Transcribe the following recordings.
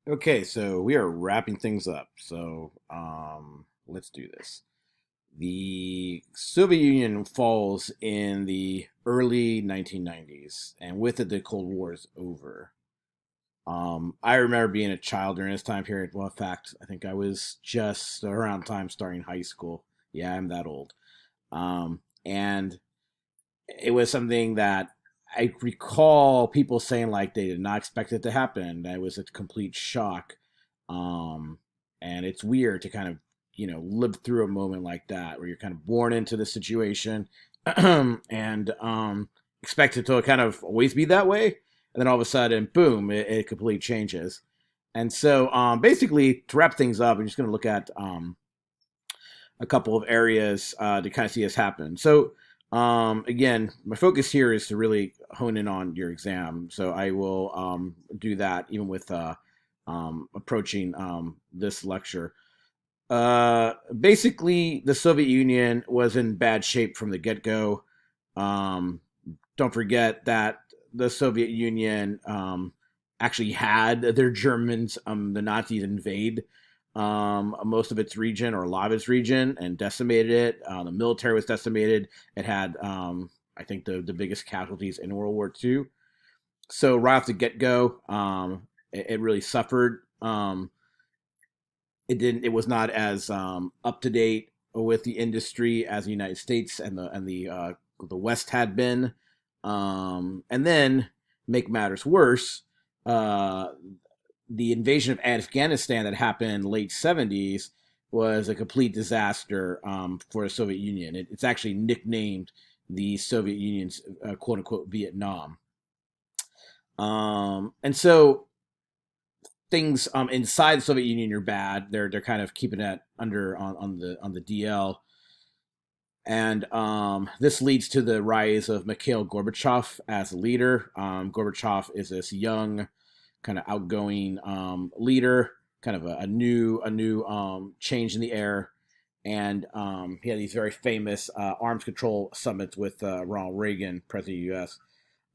Okay, so we are wrapping things up. Let's do this. The Soviet Union falls in the early 1990s, and with it, the Cold War is over. I remember being a child during this time period. Well, in fact, I think I was just around time starting high school. Yeah, I'm that old. And it was something that I recall people saying like they did not expect it to happen. That was a complete shock. Um, and it's weird to kind of, live through a moment like that where you're kind of born into the situation and expect it to kind of always be that way. And then all of a sudden, boom, it completely changes. And so basically, to wrap things up, I'm just going to look at a couple of areas to kind of see this happen. So, again, my focus here is to really hone in on your exam. So I will do that even with approaching this lecture. Basically, the Soviet Union was in bad shape from the get go. Um, don't forget that the Soviet Union actually had their Germans, the Nazis, invade most of its region or a lot of its region and decimated it. The military was decimated. It had, I think, the biggest casualties in World War II. So right off the get go, it really suffered. It was not as up to date with the industry as the United States and the West had been. And then make matters worse, uh, the invasion of Afghanistan that happened in the late 70s was a complete disaster for the Soviet Union. It's actually nicknamed the Soviet Union's quote unquote Vietnam. And so things inside the Soviet Union are bad. They're kind of keeping that under on the DL. And this leads to the rise of Mikhail Gorbachev as a leader. Gorbachev is this young, kind of outgoing leader, kind of a new change in the air. And he had these very famous arms control summits with Ronald Reagan, president of the U.S.,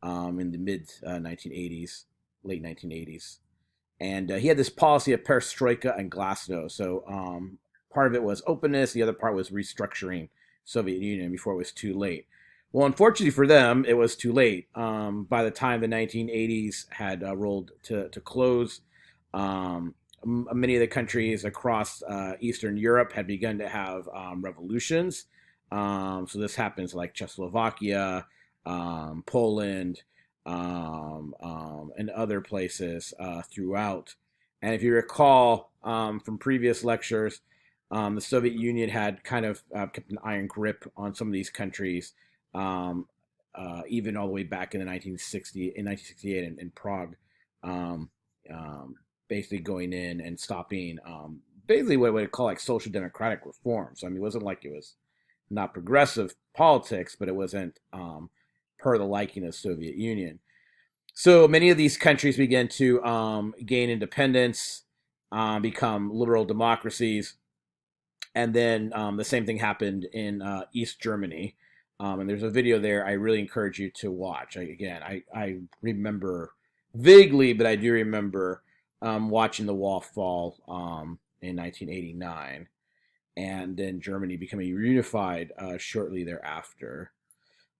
in the mid 1980s, late 1980s. And he had this policy of perestroika and glasnost. So part of it was openness, the other part was restructuring Soviet Union before it was too late. Well, unfortunately for them, it was too late. By the time the 1980s had rolled to close, many of the countries across Eastern Europe had begun to have revolutions. So this happens like Czechoslovakia, Poland, and other places throughout. And if you recall from previous lectures, the Soviet Union had kind of kept an iron grip on some of these countries, even all the way back in the 1968 in Prague, um, um, basically going in and stopping basically what I call like social democratic reforms. So, I mean, it wasn't like it was not progressive politics, but it wasn't per the liking of the Soviet Union. So many of these countries began to gain independence, become liberal democracies, and then the same thing happened in East Germany. And there's a video there I really encourage you to watch. I remember vaguely, but I do remember watching the wall fall in 1989, and then Germany becoming reunified shortly thereafter.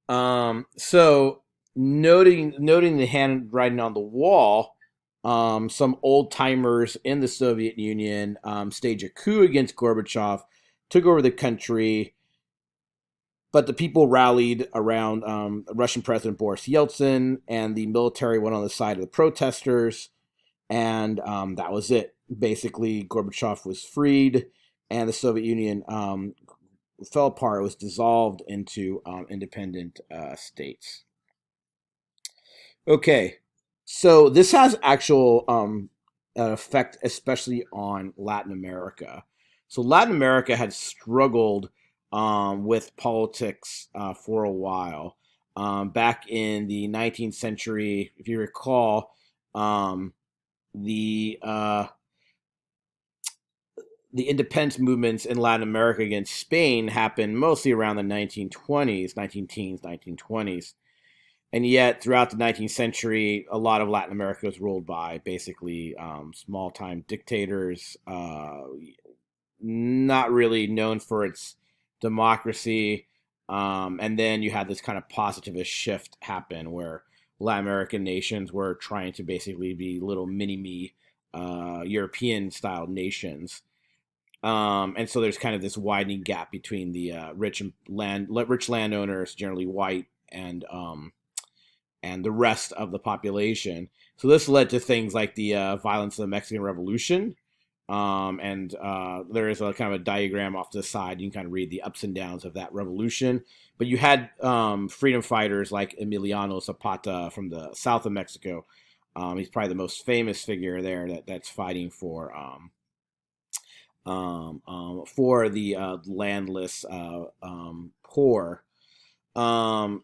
So noting the handwriting on the wall, some old timers in the Soviet Union staged a coup against Gorbachev, took over the country, but the people rallied around Russian President Boris Yeltsin, and the military went on the side of the protesters, and that was it. Basically, Gorbachev was freed, and the Soviet Union fell apart. It was dissolved into independent states. Okay, so this has actual effect, especially on Latin America. So Latin America had struggled with politics for a while. Back in the 19th century, if you recall, um, the uh, the independence movements in Latin America against Spain happened mostly around the 1920s, 19 teens, 1920s. And yet, throughout the 19th century, a lot of Latin America was ruled by basically small time dictators, not really known for its democracy. And then you had this kind of positivist shift happen where Latin American nations were trying to basically be little mini me European style nations. And so there's kind of this widening gap between the rich landowners, generally white, and the rest of the population. So this led to things like the violence of the Mexican Revolution. And there is a kind of a diagram off to the side. You can kind of read the ups and downs of that revolution. But you had freedom fighters like Emiliano Zapata from the south of Mexico. He's probably the most famous figure there that's fighting for the landless poor. Um,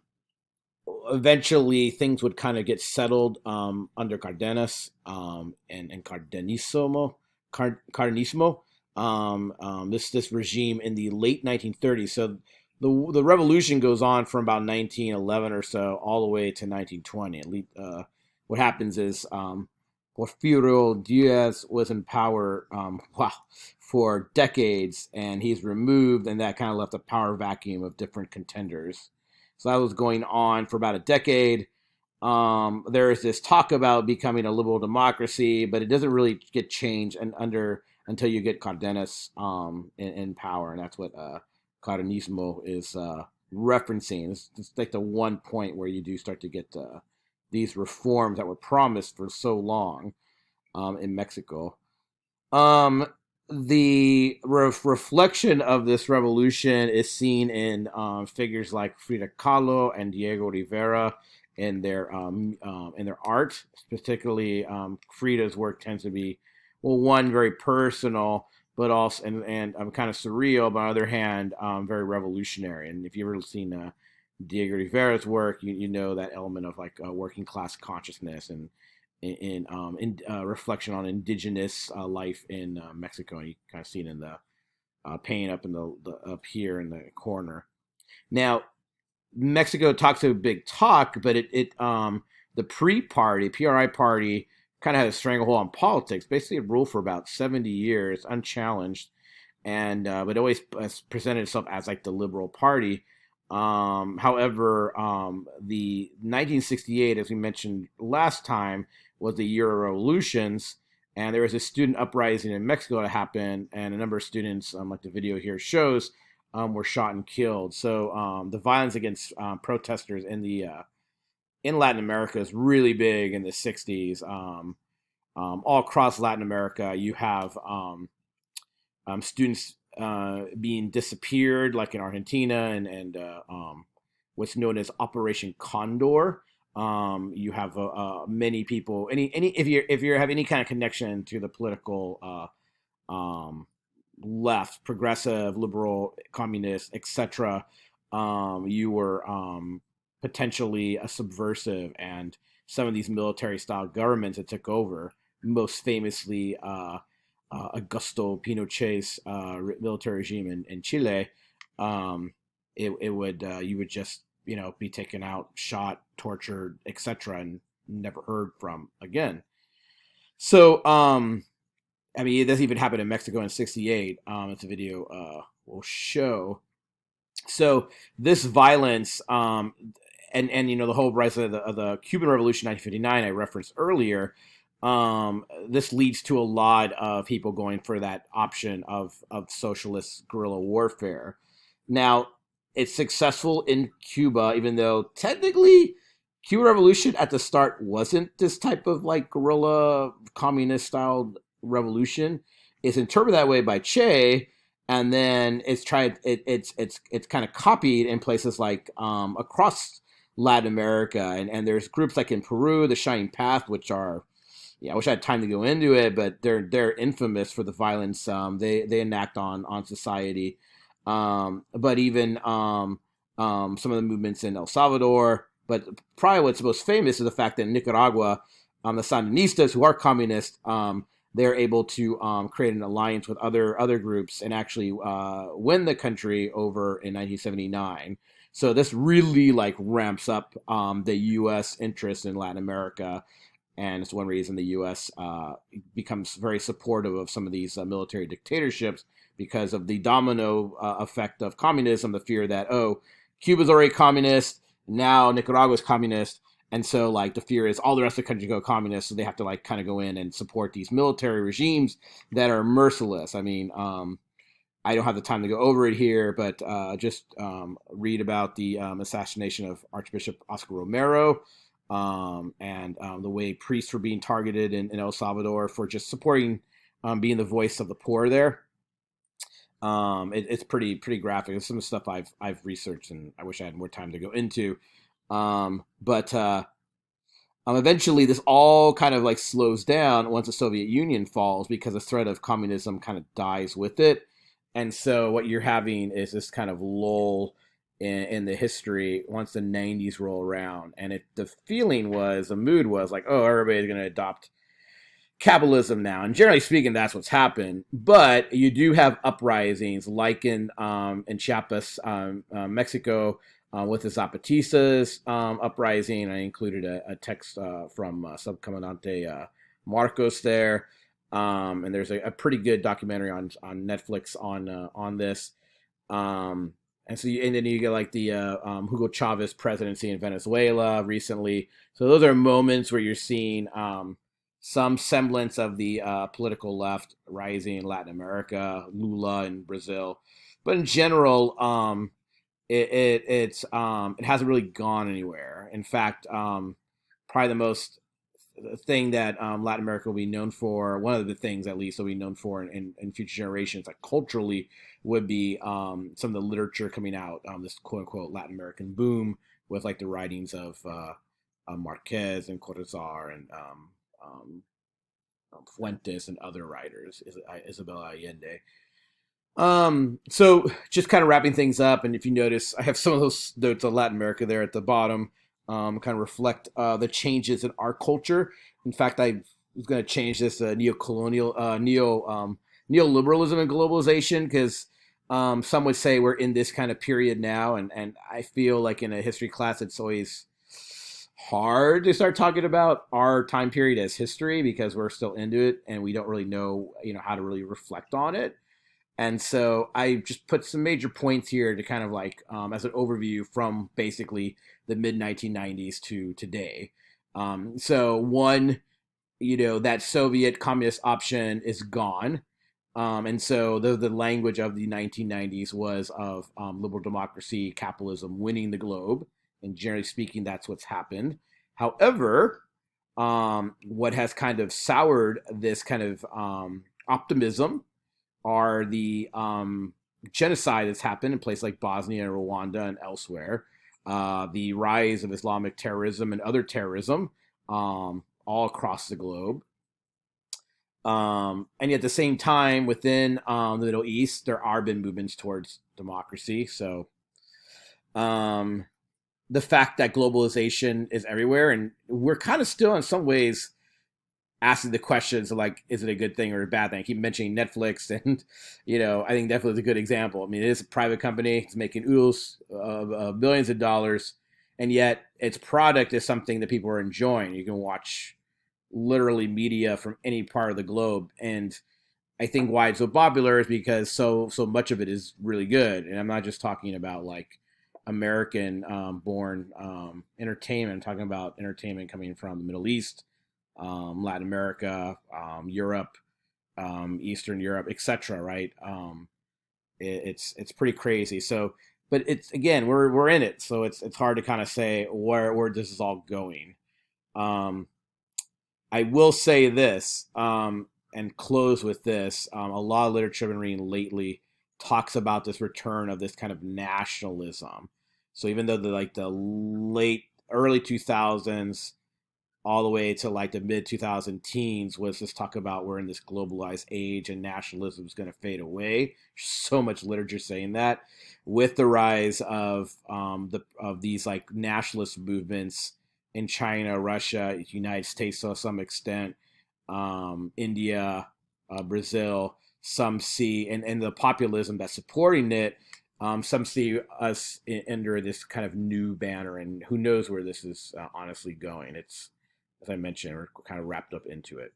Eventually things would kind of get settled under Cardenas and Cardenismo. This regime in the late 1930s. So the revolution goes on from about 1911 or so all the way to 1920. At least, what happens is Porfirio Diaz was in power, wow, for decades, and he's removed, and that kind of left a power vacuum of different contenders. So that was going on for about a decade. There is this talk about becoming a liberal democracy, but it doesn't really get changed until you get Cardenas in power, and that's what Cardenismo is referencing. It's like the one point where you do start to get these reforms that were promised for so long in Mexico. Um, the reflection of this revolution is seen in figures like Frida Kahlo and Diego Rivera in their art. Particularly, Frida's work tends to be, well, one, very personal, but also and kind of surreal, but on the other hand, very revolutionary. And if you've ever seen Diego Rivera's work, you know that element of like working class consciousness and in reflection on indigenous life in Mexico. You kind of see it in the paint up in the up here in the corner. Now, Mexico talks a big talk, but the PRI party kind of had a stranglehold on politics. Basically, it ruled for about 70 years unchallenged, and but it always presented itself as like the liberal party. However, the 1968, as we mentioned last time, was the year of revolutions, and there was a student uprising in Mexico that happened, and a number of students, like the video here shows, were shot and killed. So the violence against protesters in Latin America is really big in the 60s. All across Latin America, you have students being disappeared, like in Argentina, and what's known as Operation Condor. You have many people. Any if you have any kind of connection to the political left, progressive, liberal, communist, etc., you were potentially a subversive, and some of these military-style governments that took over, most famously Augusto Pinochet's military regime in Chile, it would you would just be taken out, shot, tortured, etc., and never heard from again. So I mean, it doesn't even happen in Mexico in '68. It's a video will show. So this violence, and the whole rise of the Cuban Revolution, 1959, I referenced earlier. This leads to a lot of people going for that option of socialist guerrilla warfare. Now, it's successful in Cuba, even though technically Cuban Revolution at the start wasn't this type of like guerrilla communist style revolution. It's interpreted that way by Che, and then it's kind of copied in places like across Latin America, and there's groups like in Peru, the Shining Path, which are, yeah, I wish I had time to go into it, but they're infamous for the violence they enact on society. But even some of the movements in El Salvador. But probably what's most famous is the fact that in Nicaragua, the Sandinistas, who are communist, they're able to create an alliance with other groups and actually win the country over in 1979. So this really like ramps up the U.S. interest in Latin America, and it's one reason the U.S. Becomes very supportive of some of these military dictatorships because of the domino effect of communism, the fear that, oh, Cuba's already communist, now Nicaragua's communist, and so like the fear is all the rest of the country go communist, so they have to like kind of go in and support these military regimes that are merciless. I mean, I don't have the time to go over it here, but just read about the assassination of Archbishop Oscar Romero, and the way priests were being targeted in El Salvador for just supporting, being the voice of the poor there. It's pretty graphic. It's some of the stuff I've researched, and I wish I had more time to go into. But eventually, this all kind of like slows down once the Soviet Union falls because the threat of communism kind of dies with it. And so, what you're having is this kind of lull in the history once the 90s roll around. And the feeling was, the mood was like, oh, everybody's going to adopt capitalism now. And generally speaking, that's what's happened. But you do have uprisings like in Chiapas, Mexico, with the Zapatistas uprising. I included a text from Subcomandante Marcos there. And there's a pretty good documentary on Netflix on this. And then you get like the Hugo Chavez presidency in Venezuela recently. So those are moments where you're seeing some semblance of the political left rising in Latin America, Lula in Brazil, but in general, it hasn't really gone anywhere. In fact, probably the most thing that Latin America will be known for, one of the things at least will be known for in future generations, like culturally, would be some of the literature coming out, this quote unquote Latin American boom with like the writings of Marquez and Cortázar and Fuentes and other writers, Isabel Allende. So just kind of wrapping things up, and if you notice, I have some of those notes on Latin America there at the bottom, kind of reflect the changes in our culture. In fact, I was going to change this neoliberalism and globalization because some would say we're in this kind of period now, and I feel like in a history class, it's always hard to start talking about our time period as history because we're still into it and we don't really know, how to really reflect on it. And so I just put some major points here to kind of like, as an overview from basically the mid 1990s to today. So one, that Soviet communist option is gone. And so the language of the 1990s was of liberal democracy, capitalism winning the globe. And generally speaking, that's what's happened. However, what has kind of soured this kind of optimism are the genocide that's happened in places like Bosnia and Rwanda and elsewhere, the rise of Islamic terrorism and other terrorism all across the globe. And yet at the same time, within the Middle East, there are been movements towards democracy. So the fact that globalization is everywhere, and we're kind of still in some ways asking the questions of like, is it a good thing or a bad thing? I keep mentioning Netflix, and I think Netflix is a good example. I mean, it is a private company; it's making oodles of billions of dollars, and yet its product is something that people are enjoying. You can watch literally media from any part of the globe, and I think why it's so popular is because so much of it is really good. And I'm not just talking about like American born entertainment. I'm talking about entertainment coming from the Middle East, Latin America, Europe, Eastern Europe, etc. Right? It's pretty crazy. So, but it's again, we're in it, so it's hard to kind of say where this is all going. Um, I will say this, and close with this. A lot of literature I've been reading lately talks about this return of this kind of nationalism. So even though the late early 2000s all the way to like the mid 2000 teens was this talk about we're in this globalized age and nationalism is going to fade away. So much literature saying that with the rise of these like nationalist movements in China, Russia, United States to some extent, India, Brazil, some see, and the populism that's supporting it Some see us under this kind of new banner, and who knows where this is honestly going. It's, as I mentioned, we're kind of wrapped up into it.